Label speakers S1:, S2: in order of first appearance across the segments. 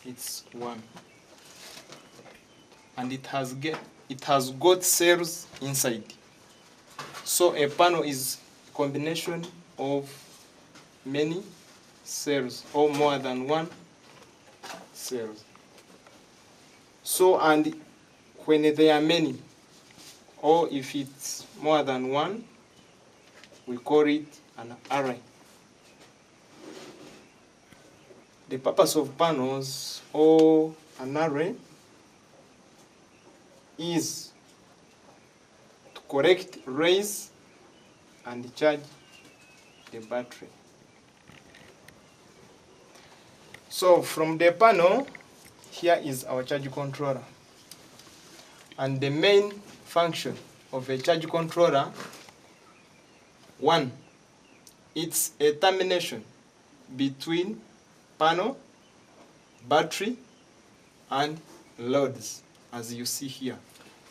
S1: it's 1. And it has got cells inside. So a panel is a combination of many cells or more than one cells. So, and when there are many, or if it's more than one, we call it an array. The purpose of panels or an array is to collect rays and charge the battery. So from the panel, here is our charge controller. And the main function of a charge controller, 1, it's a termination between panel, battery, and loads, as you see here.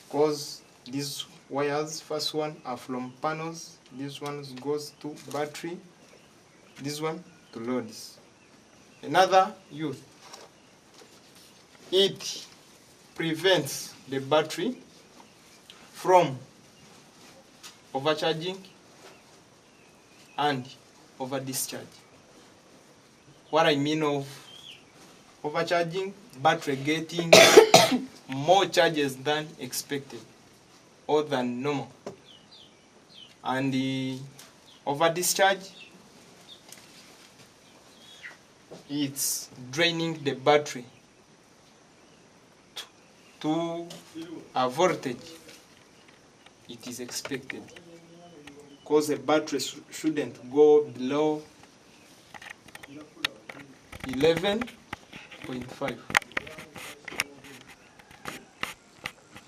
S1: Because these wires, first one are from panels, this one goes to battery, this one to loads. Another use, it prevents the battery from overcharging and over discharge. What I mean of overcharging, battery getting more charges than expected or than normal. And the over discharge, it's draining the battery to a voltage it is expected, because the battery shouldn't go below 11.5.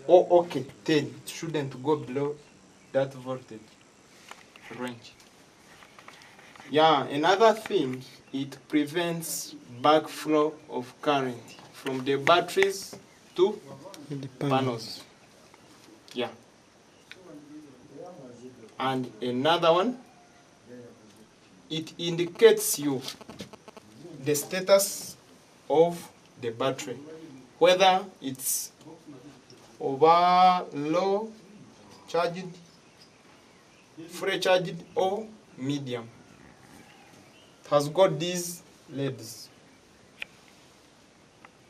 S1: Oh, okay, 10. It shouldn't go below that voltage range. Yeah, another thing, it prevents backflow of current from the batteries to the panels. Yeah. And another one, it indicates you the status of the battery, whether it's over low charged, fully charged, or medium. It has got these LEDs.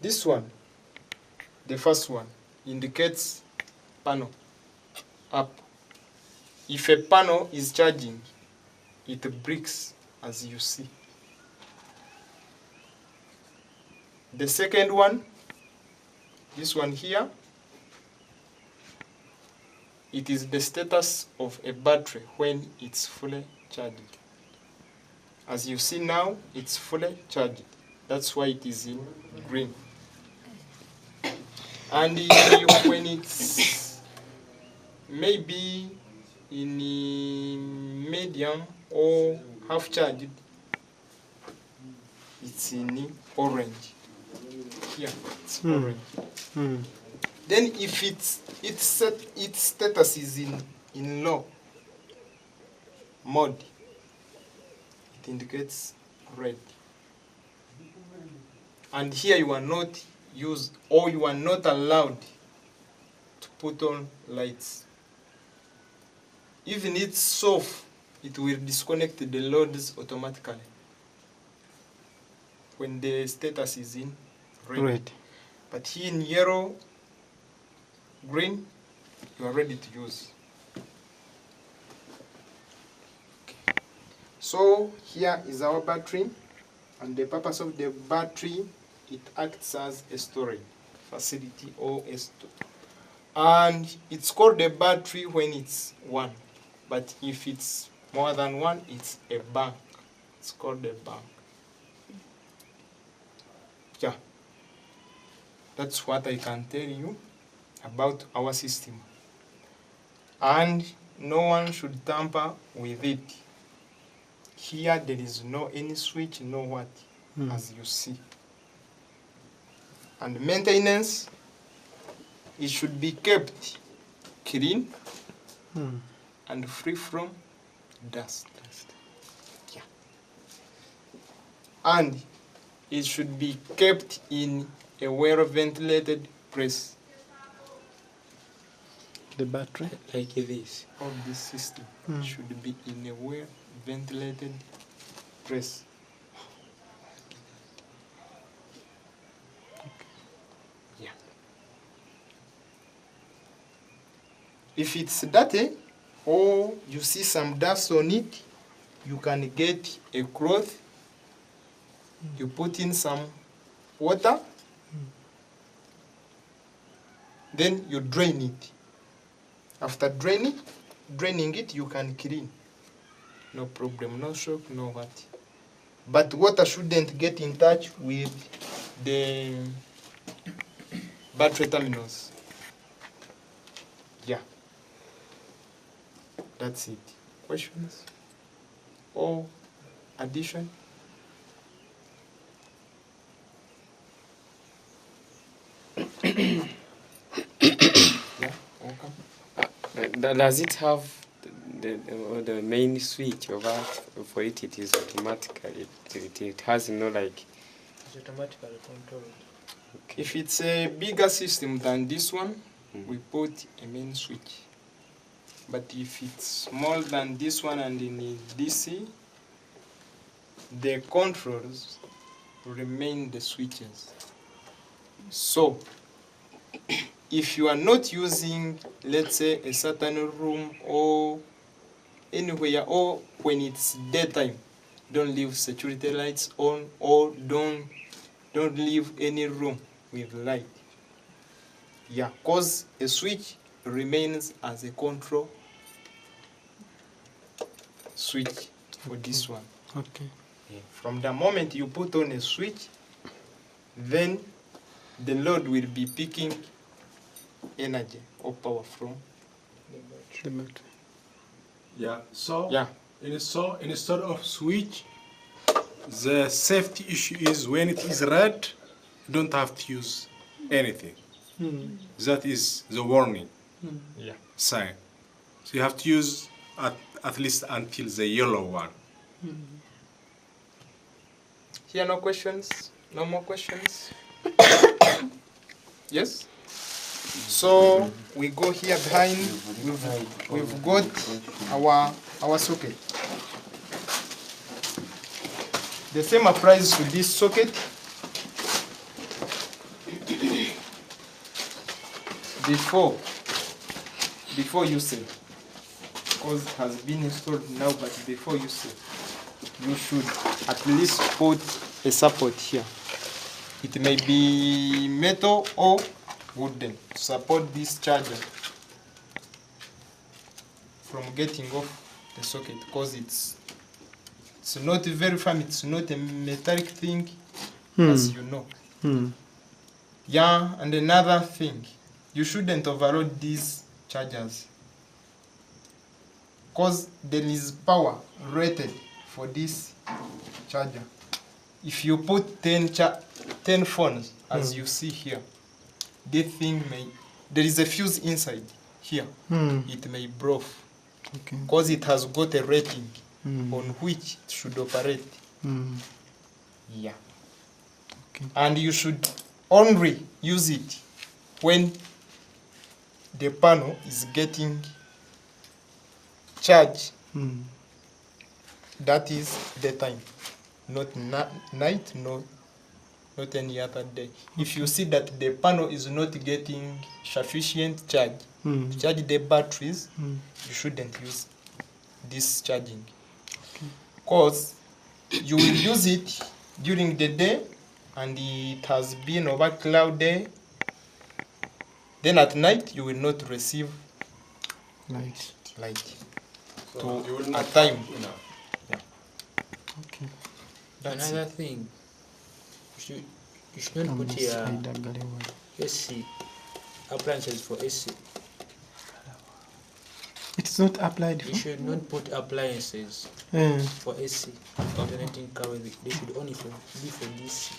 S1: This one, the first one, indicates panel up. If a panel is charging, it blinks, as you see. The second one, this one here, it is the status of a battery when it's fully charged. As you see now, it's fully charged. That's why it is in green. And when it's maybe in medium or half charged, it's in orange. Here, it's orange. Then if its status is in low mode, it indicates red. And here you are not used, or you are not allowed to put on lights. Even it's soft, it will disconnect the loads automatically when the status is in red. But here in yellow, green, you are ready to use. Okay. So here is our battery, and the purpose of the battery, it acts as a storage facility or a store. And it's called a battery when it's 1. But if it's more than 1, it's a bank. It's called a bank. Yeah. That's what I can tell you about our system. And no one should tamper with it. Here there is no any switch, no what, as you see. And maintenance, it should be kept clean and free from dust. Yeah. And it should be kept in a well-ventilated place.
S2: The battery?
S3: Like this.
S1: All this system should be in a well-ventilated place. Yeah. If it's dirty or you see some dust on it, you can get a cloth, you put in some water, then you drain it. After draining it, you can clean. No problem, no shock, no what. But water shouldn't get in touch with the battery terminals. Yeah. That's it. Questions? Or addition? Yeah, welcome.
S3: Does it have the main switch of that? For it, it is automatically. It has no like.
S4: It's automatically controlled.
S3: Okay.
S1: If it's a bigger system than this one, we put a main switch. But if it's smaller than this one and in DC, the controls remain the switches. So, if you are not using, let's say, a certain room or anywhere, or when it's daytime, don't leave security lights on, or don't leave any room with light. Yeah, because a switch remains as a control switch for this one.
S2: Okay.
S1: Yeah. From the moment you put on a switch, then the load will be picking energy or power from
S2: The battery.
S5: Yeah. So
S1: yeah.
S5: instead of switch, the safety issue is when it is red, you don't have to use anything. That is the warning
S1: Yeah.
S5: sign. So you have to use at least until the yellow one.
S1: Here, no questions? No more questions? Yes? So we go here behind, we've got our socket. The same applies to this socket. Before usage, because it has been installed now, but before usage, you should at least put a support here. It may be metal or wooden to support this charger from getting off the socket, because it's not very firm, it's not a metallic thing, as you know. Yeah, and another thing, you shouldn't overload these chargers, because there is power rated for this charger. If you put 10 phones, as you see here, this thing there is a fuse inside here, it may break, because it has got a rating on which it should operate. Yeah.
S2: Okay.
S1: And you should only use it when the panel is getting charge. That is daytime, not night, not any other day. If you see that the panel is not getting sufficient charge to charge the batteries, you shouldn't use this charging, because you will use it during the day and it has been over cloudy. Then at night you will not receive light
S5: So you will not
S1: at time.
S5: have enough.
S2: Okay.
S1: That's
S4: Another thing, you should not put your
S2: It
S4: AC appliances for AC.
S2: is not applied
S4: You
S2: for.
S4: should not put appliances for AC alternating current. They should only be for DC.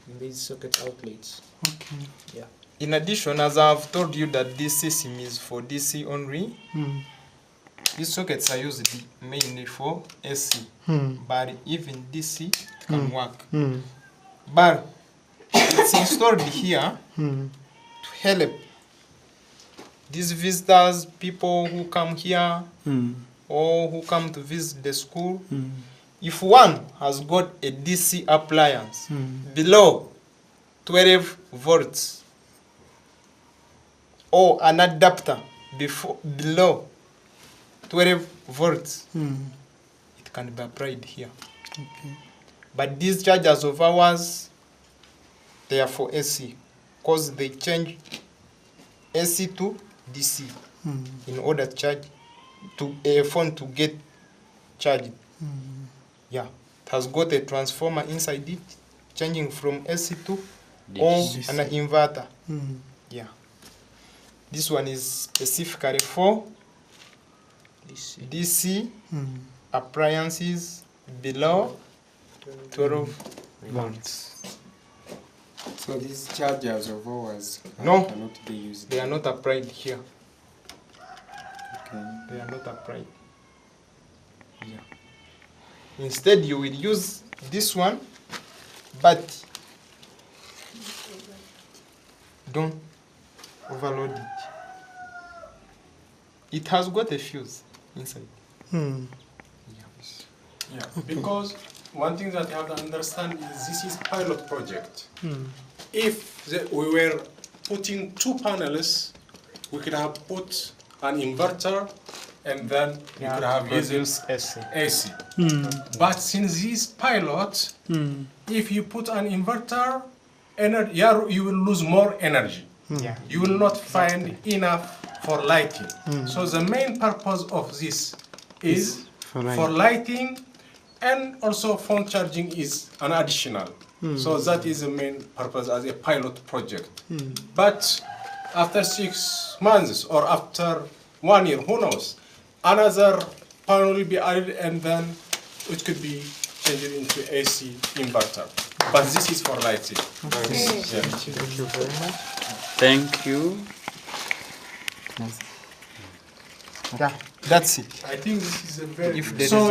S4: In these socket outlets.
S2: Okay.
S4: Yeah.
S1: In addition, as I've told you that this system is for DC only, these sockets are used mainly for AC, but even DC can work. But it's installed here to help these visitors, people who come here or who come to visit the school. If one has got a DC appliance below 12 volts or an adapter below 12 volts, it can be applied here. But these chargers of ours, they are for AC, because they change AC to DC in order to charge to a phone to get charged. Yeah, it has got a transformer inside it, changing from AC to or an inverter. Yeah, this one is specifically for DC appliances below 12 volts.
S3: So these chargers of ours
S1: No.
S3: cannot be used.
S1: They are not applied here.
S3: Okay.
S1: They are not applied. Yeah. Instead, you will use this one, but don't overload it. It has got a fuse inside.
S5: Yeah, because one thing that you have to understand is this is pilot project. If we were putting 2 panels, we could have put an inverter and then we could have used AC. But since this is pilot, if you put an inverter, you will lose more energy.
S1: Yeah.
S5: You will not find enough for lighting. So the main purpose of this is for lighting, and also phone charging is an additional. So that is the main purpose as a pilot project. But after 6 months or after 1 year, who knows, another panel will be added and then it could be changed into AC inverter. But this is for lighting. Yeah.
S1: Thank you very much.
S3: Thank you.
S1: Yeah, that's it.
S5: I think this is a very
S1: If there
S5: so